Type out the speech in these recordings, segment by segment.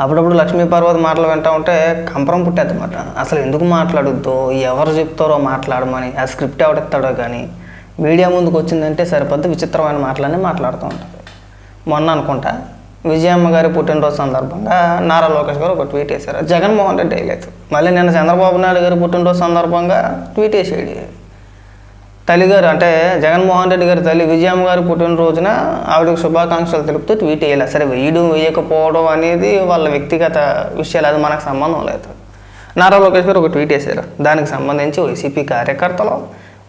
అప్పుడప్పుడు లక్ష్మీ పార్వతి మాటలు వింటా ఉంటే కంపరం పుట్టేద్దన్నమాట. అసలు ఎందుకు మాట్లాడుద్దో, ఎవరు చెప్తారో మాట్లాడమని, ఆ స్క్రిప్ట్ ఎవడెత్తాడో కానీ మీడియా ముందుకు వచ్చిందంటే సరిపోద్ది విచిత్రమైన మాటలన్నీ మాట్లాడుతూ ఉంటుంది. మొన్న అనుకుంటా విజయమ్మ గారి పుట్టినరోజు సందర్భంగా నారా లోకేష్ గారు ఒక ట్వీట్ వేశారు, జగన్మోహన్ రెడ్డి వేయలేదు. మళ్ళీ నిన్న చంద్రబాబు నాయుడు గారి పుట్టినరోజు సందర్భంగా ట్వీట్ వేసాడు. తల్లిగారు అంటే జగన్మోహన్ రెడ్డి గారి తల్లి విజయమ్మ గారి పుట్టినరోజున ఆవిడకి శుభాకాంక్షలు తెలుపుతూ ట్వీట్ వేయాలి. సరే వేయకపోవడం అనేది వాళ్ళ వ్యక్తిగత విషయాలు, అది మనకు సంబంధం లేదు. నారా లోకేష్ గారు ఒక ట్వీట్ వేశారు. దానికి సంబంధించి వైసీపీ కార్యకర్తలు,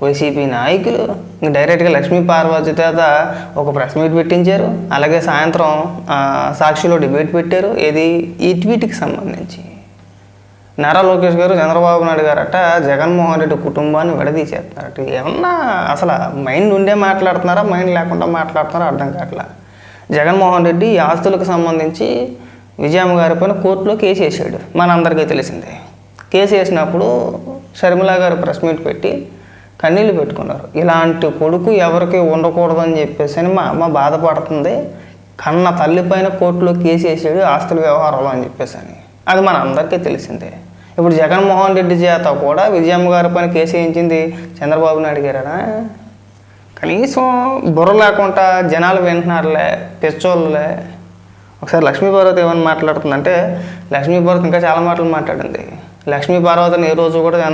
వైసీపీ నాయకులు డైరెక్ట్గా లక్ష్మీ పార్వతి చేత ఒక ప్రెస్ మీట్ పెట్టించారు. అలాగే సాయంత్రం సాక్షిలో డిబేట్ పెట్టారు. ఈ ట్వీట్కి సంబంధించి నారా లోకేష్ గారు చంద్రబాబు నాయుడు గారట జగన్మోహన్ రెడ్డి కుటుంబాన్ని విడదీసేస్తున్నారట. ఏమన్నా అసలు మైండ్ ఉండే మాట్లాడుతున్నారా, మైండ్ లేకుండా మాట్లాడుతున్నారా అర్థం కావట్లా. జగన్మోహన్ రెడ్డి ఈ ఆస్తులకు సంబంధించి విజయమ్మ గారి పైన కోర్టులో కేసు వేసాడు, మనందరికీ తెలిసిందే. కేసు వేసినప్పుడు షర్మిల గారు ప్రెస్ మీట్ పెట్టి కన్నీళ్ళు పెట్టుకున్నారు. ఇలాంటి కొడుకు ఎవరికి ఉండకూడదని చెప్పేసి మా అమ్మ బాధపడుతుంది, కన్న తల్లి పైన కోర్టులో కేసు వేసాడు ఆస్తుల వ్యవహారంలో అని చెప్పేసి అని. అది మన అందరికీ తెలిసిందే. ఇప్పుడు జగన్మోహన్ రెడ్డి చేత కూడా విజయమ్మ గారి పైన కేసు వేయించింది చంద్రబాబు నాయుడు గారేనా? కనీసం బుర్ర లేకుండా జనాలు వింటున్నారులే, పిచ్చోళ్ళే. ఒకసారి లక్ష్మీ పార్వతి ఏమని మాట్లాడుతుందంటే, లక్ష్మీ పార్వతి ఇంకా చాలా మాటలు మాట్లాడింది. లక్ష్మీ పార్వతిని ఏ రోజు కూడా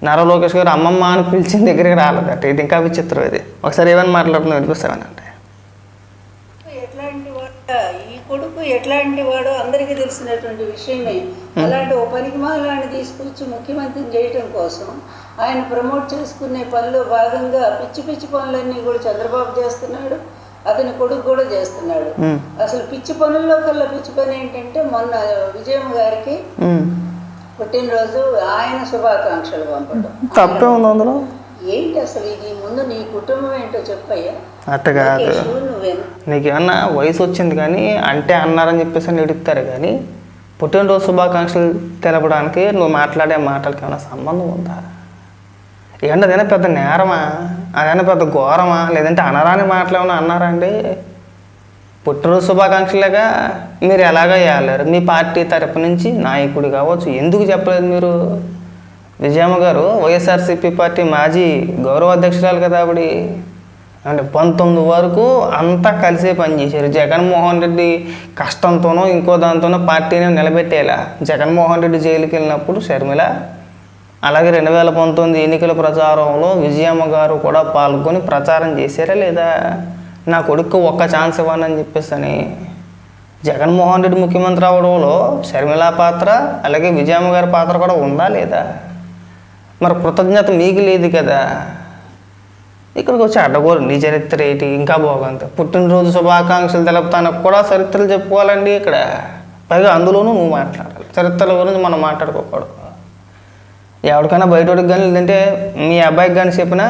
నారా లోకేష్ గారు అమ్మమ్మ అని పిలిచిన దగ్గరికి రాలేదట. ఇది ఇంకా విచిత్రం. ఇది ఒకసారి ఏమని మాట్లాడుతుందో వినిపిస్తామనంటే, ఈ కొడుకు ఎట్లాంటి వాడో అందరికీ తెలిసినటువంటి విషయమే. అలాంటి ఓ పనికి మాలాన్ని తీసుకొచ్చి ముఖ్యమంత్రిని చేయటం కోసం ఆయన ప్రమోట్ చేసుకునే పనిలో భాగంగా పిచ్చి పిచ్చి పనులన్నీ కూడా చంద్రబాబు చేస్తున్నాడు, అతని కొడుకు కూడా చేస్తున్నాడు. అసలు పిచ్చి పనుల్లో కల్లా పిచ్చి పని ఏంటంటే, మొన్న విజయమ్మ గారికి పుట్టినరోజు ఆయన శుభాకాంక్షలు పంపడం తప్పే ఉంది అందులో. ఏంటి అసలు ఇది? ముందు నీ కుటుంబం ఏంటో చెప్పయ్యా. అట్ట కాదు, నీకేమన్నా వయసు వచ్చింది కానీ అంటే అన్నారని చెప్పేసి అని ఎడుగుతారు కానీ పుట్టినరోజు శుభాకాంక్షలు తెలపడానికి నువ్వు మాట్లాడే మాటలకి ఏమైనా సంబంధం ఉందా? ఏమన్నా అదైనా పెద్ద నేరమా, అదైనా పెద్ద ఘోరమా, లేదంటే అనరాని మాటలు ఏమైనా అన్నారా అండి? పుట్టినరోజు శుభాకాంక్షలుగా మీరు ఎలాగ వేయలేరు? మీ పార్టీ తరపు నుంచి నాయకుడు కావచ్చు, ఎందుకు చెప్పలేదు మీరు? విజయమ్మ గారు వైఎస్ఆర్సీపీ పార్టీ మాజీ గౌరవ అధ్యక్షురాలు కదా ఆవిడ. అంటే 19 వరకు అంతా కలిసే పనిచేశారు. జగన్మోహన్ రెడ్డి కష్టంతోనో ఇంకో దాంతోనో పార్టీని నిలబెట్టేలా. జగన్మోహన్ రెడ్డి జైలుకి వెళ్ళినప్పుడు షర్మిల, అలాగే 2019 ఎన్నికల ప్రచారంలో విజయమ్మ గారు కూడా పాల్గొని ప్రచారం చేశారా లేదా? నా కొడుకు ఒక్క ఛాన్స్ ఇవ్వను అని చెప్పేసి అని. జగన్మోహన్ రెడ్డి ముఖ్యమంత్రి అవడంలో షర్మిల పాత్ర, అలాగే విజయమ్మ గారి పాత్ర కూడా ఉందా లేదా? మరి కృతజ్ఞత మీకు లేదు కదా. ఇక్కడికి వచ్చి అడ్డగోరు నీ చరిత్ర ఏంటి, ఇంకా బాగుంది. పుట్టినరోజు శుభాకాంక్షలు తెలుపుతానికి కూడా చరిత్రలు చెప్పుకోవాలండి ఇక్కడ. పైగా అందులోనూ నువ్వు మాట్లాడాలి. చరిత్రల గురించి మనం మాట్లాడుకోకూడదు. ఎవరికైనా బయటోడికి కానీ లేదంటే మీ అబ్బాయికి కానీ చెప్పినా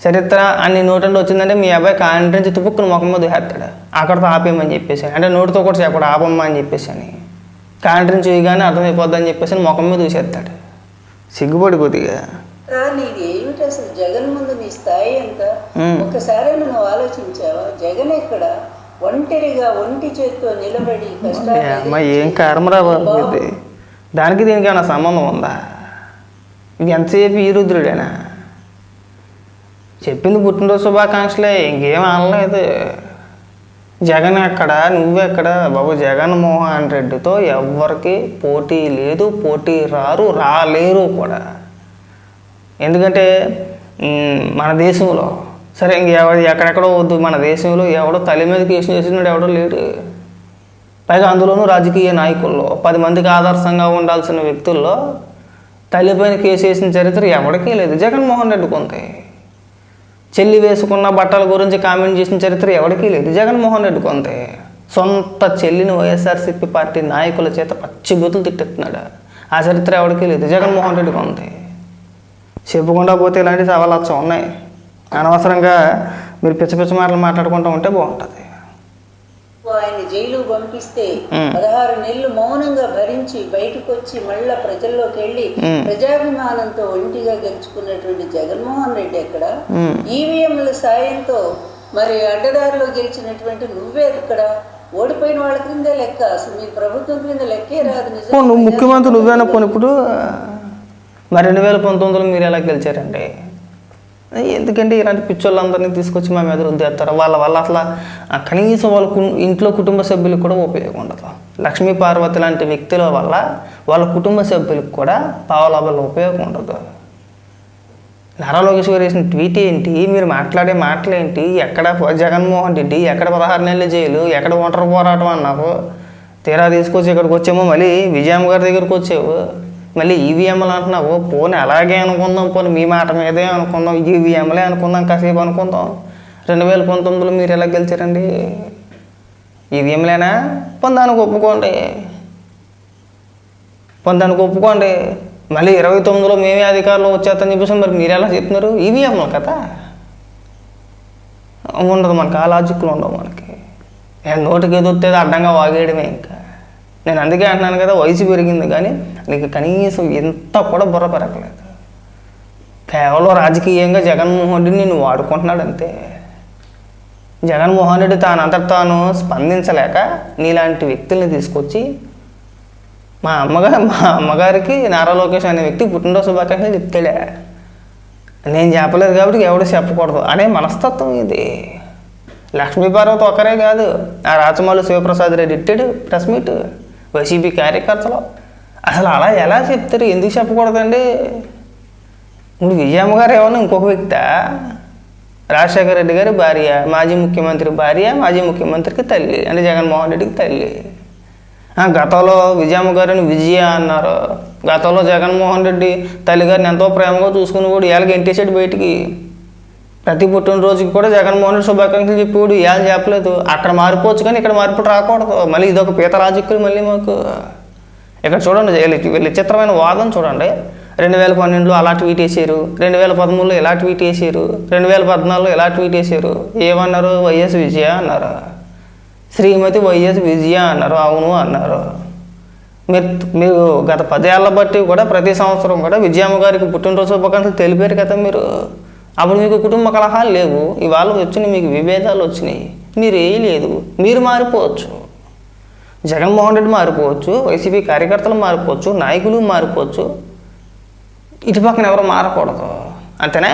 చరిత్ర అన్ని నోటంలో వచ్చిందంటే మీ అబ్బాయి కాంట్రించి తుప్పుకుని ముఖం మీద వేస్తాడు. అక్కడితో ఆపేయమని చెప్పేసి, అంటే నోటితో కూడా చెప్పడు ఆపమ్మా అని చెప్పేసి అని. కాంట్రించి కానీ అర్థమైపోద్దని చెప్పేసి ముఖం మీద చూసేస్తాడు. సిగ్గుపడి కొద్దిగా. నీది ఏమిటి అసలు? జగన్ ముందు నీ స్థాయి ఎంత? ఒక్కసారి నువ్వు ఆలోచించావా? జగన్ ఎక్కడ ఒంటరిగా ఒంటి చేత్తో నిలబడి కష్టాలు ఏం కర్మరా బాబు, దానికి దీనికి ఏమైనా సంబంధం ఉందా? ఇది ఎంతసేపు ఈ రుద్రుడేనా చెప్పింది? పుట్టినరోజు శుభాకాంక్షలే, ఇంకేం అనలేదు. జగన్ ఎక్కడ, నువ్వెక్కడ బాబు? జగన్మోహన్ రెడ్డితో ఎవరికి పోటీ లేదు, పోటీ రాలేరు కూడా. ఎందుకంటే మన దేశంలో సరే ఎక్కడెక్కడో వద్దు, మన దేశంలో ఎవడో తల్లి మీద కేసు చేసినాడు ఎవడో లేడు. పైగా అందులోనూ రాజకీయ నాయకుల్లో 10 మందికి ఆదర్శంగా ఉండాల్సిన వ్యక్తుల్లో తల్లిపైన కేసు వేసిన చరిత్ర ఎవరికీ లేదు. జగన్మోహన్ రెడ్డికి ఉంది. చెల్లి వేసుకున్న బట్టల గురించి కామెంట్ చేసిన చరిత్ర ఎవరికీ లేదు. జగన్మోహన్ రెడ్డికి ఉంది. సొంత చెల్లిని వైఎస్ఆర్సీపీ పార్టీ నాయకుల చేత పచ్చిబూతులు తిట్టేస్తున్నాడు. ఆ చరిత్ర ఎవరికీ లేదు. జగన్మోహన్ రెడ్డికి ఉంది. చెప్పుకుండా పోతే ఇలాంటి సవాలచ్చ ఉన్నాయి. అనవసరంగా మీరు పిచ్చ పిచ్చ మాటలు మాట్లాడుకుంటూ ఉంటే బాగుంటుంది. ఆయన జైలు పంపిస్తే 16 నెలలు మౌనంగా భరించి బయటకు వచ్చి మళ్ళా ప్రజల్లోకి వెళ్ళి ప్రజాభిమానంతో ఒంటిగా గెలుచుకున్నటువంటి జగన్మోహన్ రెడ్డి ఎక్కడ? ఈవీఎంల సాయంతో మరి అడ్డదారిలో గెలిచినటువంటి నువ్వే ఇక్కడ ఓడిపోయిన వాళ్ళ క్రిందే లెక్క, అసలు మీ ప్రభుత్వం క్రింద లెక్కే రాదు. నువ్వు ముఖ్యమంత్రి నువ్వేనా పోను ఇప్పుడు మరి 2019లో మీరు ఎలా గెలిచారండి? ఎందుకంటే ఇలాంటి పిచ్చోళ్ళందరినీ తీసుకొచ్చి మా మీద రుద్దేస్తారు. వాళ్ళ వల్ల అసలు కనీసం వాళ్ళ ఇంట్లో కుటుంబ సభ్యులకు కూడా ఉపయోగం ఉండదు. లక్ష్మీ పార్వతి లాంటి వ్యక్తుల వల్ల వాళ్ళ కుటుంబ సభ్యులకు కూడా పావలాభాల ఉపయోగం ఉండదు. నారా లోకేష్ గారు వేసిన ట్వీట్ ఏంటి, మీరు మాట్లాడే మాటలేంటి, ఎక్కడ జగన్మోహన్ రెడ్డి, ఎక్కడ 16 నెలల జైలు, ఎక్కడ ఒంటరి పోరాటం అన్నావు, తీరా తీసుకొచ్చి ఇక్కడికి వచ్చేమో మళ్ళీ విజయమ్మ గారి దగ్గరికి వచ్చావు, మళ్ళీ ఈవీఎంలు అంటున్నావు. పోనీ అలాగే అనుకుందాం, పోనీ మీ మాట మీదే అనుకుందాం, ఈవీఎంలే అనుకుందాం, కాసేపు అనుకుందాం. 2019లో మీరు ఎలా గెలిచారండి? ఈవీఎంలేనా? పొందానికి ఒప్పుకోండి. మళ్ళీ 29లో మేమే అధికారంలో వచ్చేస్తామని చెప్పేసి మరి మీరు ఎలా చెప్తున్నారు? ఈవీఎంలు కదా ఉండదు మనకి, ఆ లాజిక్లు ఉండవు మనకి. నోటికి ఏదో వస్తేది అడ్డంగా వాగేయడమే. ఇంకా నేను అందుకే అంటున్నాను కదా, వయసు పెరిగింది కానీ నీకు కనీసం ఎంత కూడా బుర్ర పెరగలేదు. కేవలం రాజకీయంగా జగన్మోహన్ రెడ్డిని నేను వాడుకుంటున్నాడు అంతే. జగన్మోహన్ రెడ్డి తాను స్పందించలేక నీలాంటి వ్యక్తుల్ని తీసుకొచ్చి మా అమ్మగారికి నారా లోకేష్ అనే వ్యక్తి పుట్టినరోజు శుభాకాంక్షలు చెప్తాడే. నేను చెప్పలేదు కాబట్టి ఎవడు చెప్పకూడదు అనే మనస్తత్వం ఇది. లక్ష్మీ పార్వతి ఒక్కరే కాదు, ఆ రాచమల్లు శివప్రసాద్ రెడ్డి ఇట్టాడు ప్రెస్ మీట్, వైసీపీ కార్యకర్తలు. అసలు అలా ఎలా చెప్తారు? ఎందుకు చెప్పకూడదండి? ఇప్పుడు విజయమ్మ గారు ఏమన్నా ఇంకొక వ్యక్తి, రాజశేఖర రెడ్డి గారి భార్య, మాజీ ముఖ్యమంత్రి భార్య, మాజీ ముఖ్యమంత్రికి తల్లి, అంటే జగన్మోహన్ రెడ్డికి తల్లి. గతంలో విజయమ్మ గారిని విజయ అన్నారు. గతంలో జగన్మోహన్ రెడ్డి తల్లిగారిని ఎంతో ప్రేమగా చూసుకుని కూడా ఇవాళకి ఎంటేసాడు బయటికి. ప్రతి పుట్టినరోజుకి కూడా జగన్మోహన్ రెడ్డి శుభాకాంక్షలు చెప్పేవాడు, ఇవాళ చెప్పలేదు. అక్కడ మారిపోవచ్చు కానీ ఇక్కడ మార్పులు రాకూడదు. మళ్ళీ ఇదొక పీత రాజకీయాలు మళ్ళీ మాకు. ఇక్కడ చూడండి, వీళ్ళు విచిత్రమైన వాదన చూడండి. 2012లో అలా ట్వీట్ వేసారు, 2013లో ఇలా ట్వీట్ వేసారు, 2014లో ఇలా ట్వీట్ వేసారు. ఏమన్నారు? వైఎస్ విజయ అన్నారు, శ్రీమతి వైఎస్ విజయ అన్నారు. అవును అన్నారు. మీరు గత 10 ఏళ్ల బట్టి కూడా ప్రతి సంవత్సరం కూడా విజయమ్మ గారికి పుట్టినరోజు శుభాకాంక్షలు తెలిపారు కదా మీరు. అప్పుడు మీకు కుటుంబ కలహాలు లేవు. ఇవాళ వచ్చినాయి మీకు విభేదాలు వచ్చినాయి. మీరు వేయలేదు. మీరు మారిపోవచ్చు, జగన్మోహన్ రెడ్డి మారిపోవచ్చు, వైసీపీ కార్యకర్తలు మారిపోవచ్చు, నాయకులు మారిపోవచ్చు, ఇటు పక్కన ఎవరు మారకూడదు అంతేనా?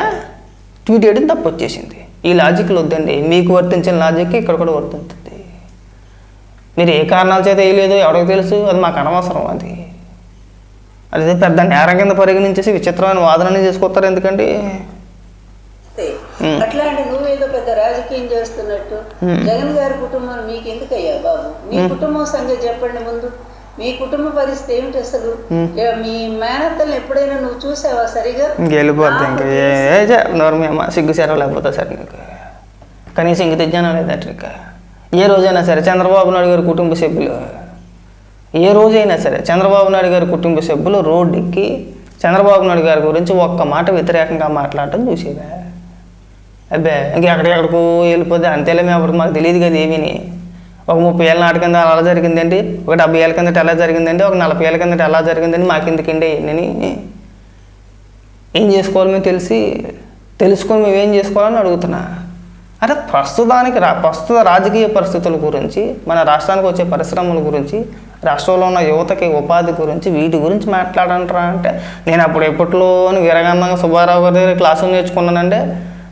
ట్వీట్ చేయడం తప్పు వచ్చేసింది. ఈ లాజిక్లు వద్దండి. మీకు వర్తించిన లాజిక్ ఇక్కడ కూడా వర్తించుతుంది. మీరు ఏ కారణాల చేత వేయలేదు ఎవరికి తెలుసు, అది మాకు అనవసరం. అది పెద్ద నేరం కింద పరిగణించేసి విచిత్రమైన వాదనని చేసుకొస్తారు. ఎందుకంటే అట్లాంటి నువ్వేదో పెద్ద రాజకీయం చేస్తున్నట్టు జగన్ గారి కుటుంబం మీకు ఎందుకయ్యా బాబు? మీ కుటుంబం సంగతి చెప్పండి ముందు. మీ కుటుంబ పరిస్థితి ఏమిటి అసలు? మీ మేనత్తల్ని ఎప్పుడైనా నువ్వు చూసావా సరిగా? వెళ్ళిపోద్ది. ఇంకా నోర్మేమా సిగ్గు సెరవ లేకపోతే సరే నీకు కనీసం ఇంక తెచ్చానా లేదట. ఇంకా ఏ రోజైనా సరే చంద్రబాబు నాయుడు గారి కుటుంబ సభ్యులు, ఏ రోజైనా సరే చంద్రబాబు నాయుడు గారి కుటుంబ సభ్యులు రోడ్డు ఎక్కి చంద్రబాబు నాయుడు గారి గురించి ఒక్క మాట వ్యతిరేకంగా మాట్లాడటం చూసేదా? అబ్బే ఇంకెక్కడికెక్కడికో వెళ్ళిపోతే అంతేలే. మేము అప్పటికి మాకు తెలియదు కదా ఏమీని. ఒక 30 ఏళ్ళ నాటి కింద అలా జరిగిందండి, ఒక 70 ఏళ్ళ కిందట ఎలా జరిగిందండి, ఒక 40 ఏళ్ళ కిందట ఎలా జరిగిందండి, మాకెందుకండి నేను ఏం చేసుకోవాలి మేము తెలుసుకొని మేము ఏం చేసుకోవాలని అడుగుతున్నా. అంటే ప్రస్తుత రాజకీయ పరిస్థితుల గురించి, మన రాష్ట్రానికి వచ్చే పరిశ్రమల గురించి, రాష్ట్రంలో ఉన్న యువతకి ఉపాధి గురించి, వీటి గురించి మాట్లాడంటారా అంటే నేను అప్పుడు ఎప్పట్లోని వీరగంధంగా సుబ్బారావు గారి దగ్గర క్లాసులు నేర్చుకున్నానండి,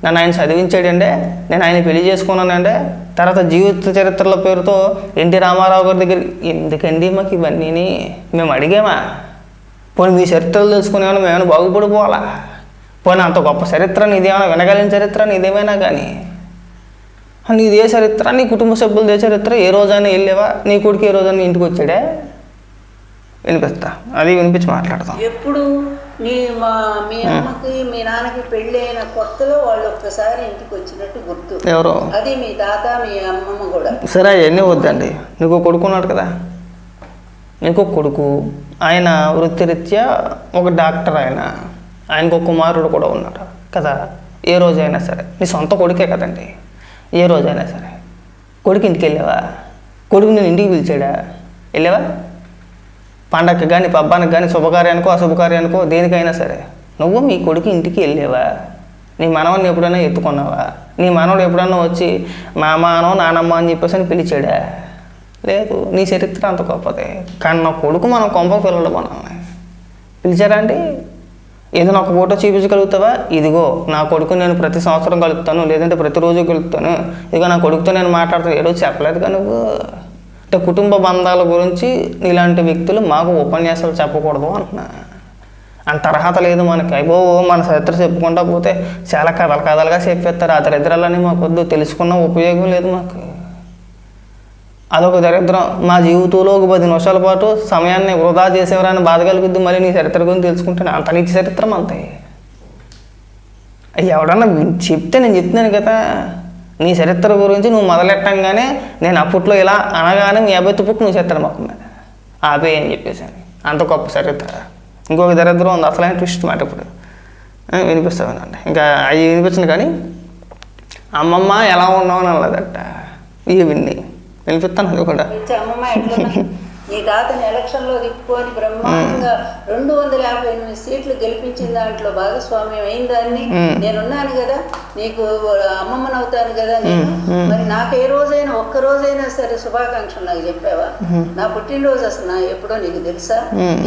నన్ను ఆయన చదివించాడండి, నేను ఆయన పెళ్లి చేసుకున్నానండి. తర్వాత జీవిత చరిత్రల పేరుతో ఎన్టీ రామారావు గారి దగ్గర ఎందుకండి మాకు ఇవన్నీ? మేము అడిగామా? పోనీ మీ చరిత్రలు తెలుసుకునేమన్నా మేమైనా బాగుపడిపోవాలా? పోనీ అంత గొప్ప చరిత్ర నీదేమైనా, వినగలిగిన చరిత్ర నీదేమైనా కానీ నీదే చరిత్ర, నీ కుటుంబ సభ్యులదే చరిత్ర. ఏ రోజైనా వెళ్ళేవా? నీ కొడుకు ఏ రోజైనా ఇంటికి వచ్చాడే? వినిపిస్తా, అది వినిపించి మాట్లాడతాం. ఎప్పుడు మీ అమ్మకి మీ నాన్నకి పెళ్ళి అయిన కొత్తలో వాళ్ళు ఒక్కసారి ఇంటికి వచ్చినట్టు గుర్తు. ఎవరు? అది మీ తాత మీ అమ్మమ్మ కూడా. సరే అవన్నీ వద్దండి. నీకు కొడుకు ఉన్నాడు కదా, నీకు కొడుకు, ఆయన వృత్తిరీత్యా ఒక డాక్టర్, ఆయనకు ఒక కుమారుడు కూడా ఉన్నాడు కదా. ఏ రోజైనా సరే నీ సొంత కొడుకే కదండి. ఏ రోజైనా సరే కొడుకు ఇంటికి వెళ్ళావా? కొడుకు నేను ఇంటికి పిలిచాడా? వెళ్ళావా? పండగకి కానీ, పబ్బానికి కానీ, శుభకార్యానికో అశుభకార్యానికో దేనికైనా సరే నువ్వు మీ కొడుకు ఇంటికి వెళ్ళావా? నీ మనవని ఎప్పుడైనా ఎత్తుకున్నావా? నీ మనవడు ఎప్పుడన్నా వచ్చి మా మానో నానమ్మ అని చెప్పేసి అని పిలిచాడా? లేదు, నీ చరిత్ర అంత గొప్పదే. కానీ నా కొడుకు మనం కొంప పిల్లలు మనల్ని పిలిచారా అండి? ఏదైనా ఒక ఫోటో చూపించగలుగుతావా? ఇదిగో నా కొడుకు నేను ప్రతి సంవత్సరం కలుపుతాను, లేదంటే ప్రతిరోజు కలుపుతాను, ఇదిగో నా కొడుకుతో నేను మాట్లాడుతాను, ఏదో చెప్పలేదుగా నువ్వు. అంటే కుటుంబ బంధాల గురించి ఇలాంటి వ్యక్తులు మాకు ఉపన్యాసాలు చెప్పకూడదు అంటున్నా. అంత అర్హత లేదు మనకి. అయ్యో మన చరిత్ర చెప్పుకుంటా పోతే చాలా కథలుగా చెప్పేస్తారు. ఆ దరిద్రాలని మాకు వద్దు, తెలుసుకున్న ఉపయోగం లేదు మాకు. అదొక దరిద్రం. మా జీవితంలో ఒక 10 నిమిషాల పాటు సమయాన్ని వృధా చేసేవారని బాధ కలుగుద్ది. మళ్ళీ నీ చరిత్ర గురించి తెలుసుకుంటాను. అంత నీతి చరిత్రం అంతే. ఎవడన్నా చెప్తే నేను చెప్తున్నాను కదా, నీ చరిత్ర గురించి నువ్వు మొదలెట్టంగానే నేను అప్పట్లో ఇలా అనగానే మీ అబ్బాయి తుప్పుకు నువ్వు చెప్తాను మొక్క మీద ఆపే అని చెప్పేసాను. అంత గొప్ప చరిత్ర. ఇంకొక దరిద్రం ఉంది, అసలైన ట్విస్ట్ మాట. ఇప్పుడు వినిపిస్తానండి, ఇంకా అవి వినిపించింది. కానీ అమ్మమ్మ ఎలా ఉన్నావు అని అన్నదట. ఇవి విన్ని వినిపిస్తాను. అది కూడా అమ్మమ్మ ఎట్లున్నా నీ తాతని ఎలక్షన్లో తిప్పుకొని బ్రహ్మాండంగా 258 సీట్లు గెలిపించిన దాంట్లో భాగస్వామ్యం అయిందాన్ని నేనున్నాను కదా, నీకు అమ్మమ్మని అవుతాను కదా నేను. మరి నాకు ఏ రోజైనా ఒక్క రోజైనా సరే శుభాకాంక్షలు నాకు చెప్పావా? నా పుట్టినరోజు వస్తున్నా ఎప్పుడో నీకు తెలుసా?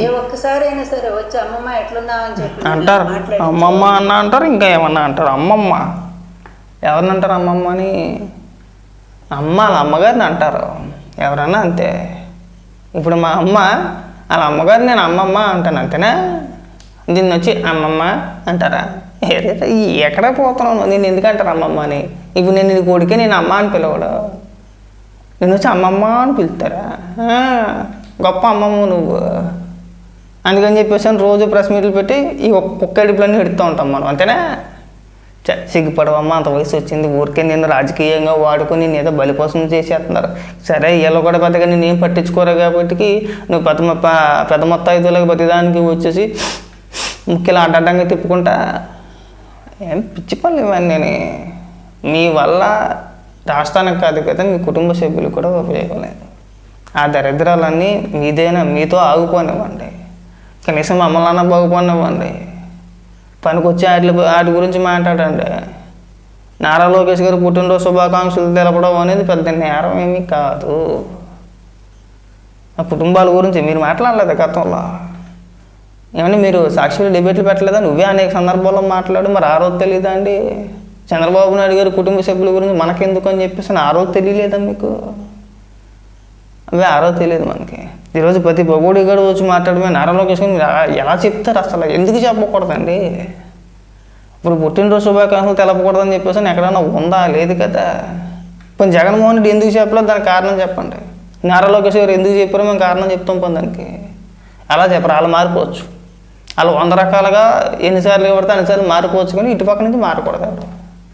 ఏ ఒక్కసారైనా సరే వచ్చి అమ్మమ్మ ఎట్లున్నా అని చెప్పి అంటారు. అమ్మమ్మ అన్న అంటారు, ఇంకా ఏమన్నా అంటారు. అమ్మమ్మ ఎవరిని అంటారు? అమ్మమ్మ అని అమ్మ వాళ్ళ అమ్మగారిని అంటారు ఎవరన్నా, అంతే. ఇప్పుడు మా అమ్మ వాళ్ళ అమ్మగారు నేను అమ్మమ్మ అంటాను, అంతేనా? దీన్ని వచ్చి అమ్మమ్మ అంటారా? ఎక్కడ పోతున్నాను నేను? ఎందుకంటారు అమ్మమ్మ అని? ఇప్పుడు నేను నీ కొడుకే నేను అమ్మ అని పిలవడు, నేను వచ్చి అమ్మమ్మ అని పిలుస్తారా? గొప్ప అమ్మమ్మ నువ్వు. అందుకని చెప్పేసి రోజు ప్రెస్ మీట్లు పెట్టి ఈ కుక్క ఎడుపులన్నీ ఎడుతూ ఉంటాం మనం, అంతేనా? సిగ్గుపడవమ్మా, అంత వయసు వచ్చింది, ఊరికే నేను రాజకీయంగా వాడుకొని నేను ఏదో బలిపోసం చేసేస్తున్నారు. సరే, వీళ్ళు కూడా పెద్దగా నేను ఏం పట్టించుకోరు కాబట్టి నువ్వు పెద్ద మొత్తాయిదులకు ప్రతిదానికి వచ్చేసి ముఖ్యలో అడ్డంగా తిప్పుకుంటా. ఏం పిచ్చి పనులు ఇవన్నీ. మీ వల్ల రాష్ట్రానికి కాదు కదా, మీ కుటుంబ సభ్యులు కూడా ఉపయోగం లేదు. ఆ దరిద్రాలన్నీ మీతో ఆగిపోనివ్వండి. కనీసం మమ్మల్ని బాగుపోనివ్వండి. పనికొచ్చి వాటి గురించి మాట్లాడండి. నారా లోకేష్ గారు పుట్టినరోజు శుభాకాంక్షలు తెలపడం అనేది పెద్ద నేరం ఏమీ కాదు. ఆ కుటుంబాల గురించి మీరు మాట్లాడలేదు గతంలో. ఏమన్నా మీరు సాక్షిలో డిబేట్లు పెట్టలేదా? నువ్వే అనేక సందర్భాల్లో మాట్లాడు. మరి ఆ రోజు తెలియదా అండి? చంద్రబాబు నాయుడు గారు కుటుంబ సభ్యుల గురించి మనకెందుకు అని చెప్పేసి ఆ రోజు తెలియలేదా మీకు? అవే ఆ రోజు తెలియదు మనకి. ఈరోజు ప్రతి పగోడి కూడా వచ్చి మాట్లాడమే నారా లోకేష్ ఎలా చెప్తారు? అసలు ఎందుకు చెప్పకూడదండి? ఇప్పుడు పుట్టినరోజు శుభాకాంక్షలు తెలపకూడదని చెప్పేసి ఎక్కడైనా ఉందా? లేదు కదా. ఇప్పుడు జగన్మోహన్ రెడ్డి ఎందుకు చెప్పలేదు? దానికి కారణం చెప్పండి. నారా లోకేష్ గారు ఎందుకు చెప్పారో మేము కారణం చెప్తాం. దానికి అలా చెప్పరు. వాళ్ళు మారిపోవచ్చు. వాళ్ళు 100 రకాలుగా ఎన్నిసార్లు పడితే అన్నిసార్లు మారిపోవచ్చు, కానీ ఇటుపక్క నుంచి మారకూడదు.